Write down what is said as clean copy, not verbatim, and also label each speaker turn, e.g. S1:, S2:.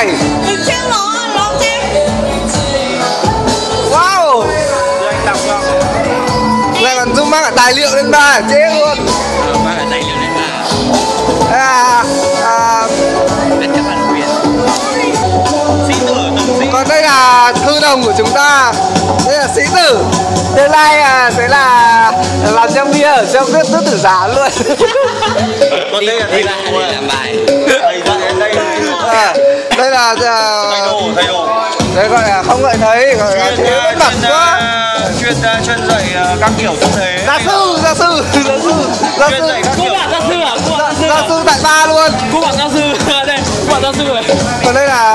S1: bài. Wow. Lại còn zoom mang cả tài liệu lên ba chế luôn.
S2: Mang cả tài liệu lên ba.
S1: Còn đây là thư đồng của chúng ta. Đây là sĩ tử. Tương lai sẽ là làm trong bia ở trong nước tử giả luôn.
S2: Còn đây là thầy đồ làm bài.
S1: Đây là
S2: thầy đồ.
S1: đây gọi là không ngợi thấy, gọi là thế vẫn bẩm quá.
S2: Chuyên dạy các kiểu tư thế.
S1: Gia sư
S2: Chuyên dạy các kiểu.
S1: gia sư tại ba luôn.
S3: Cô bạn gia sư đây, cô bạn gia sư này.
S1: Còn đây là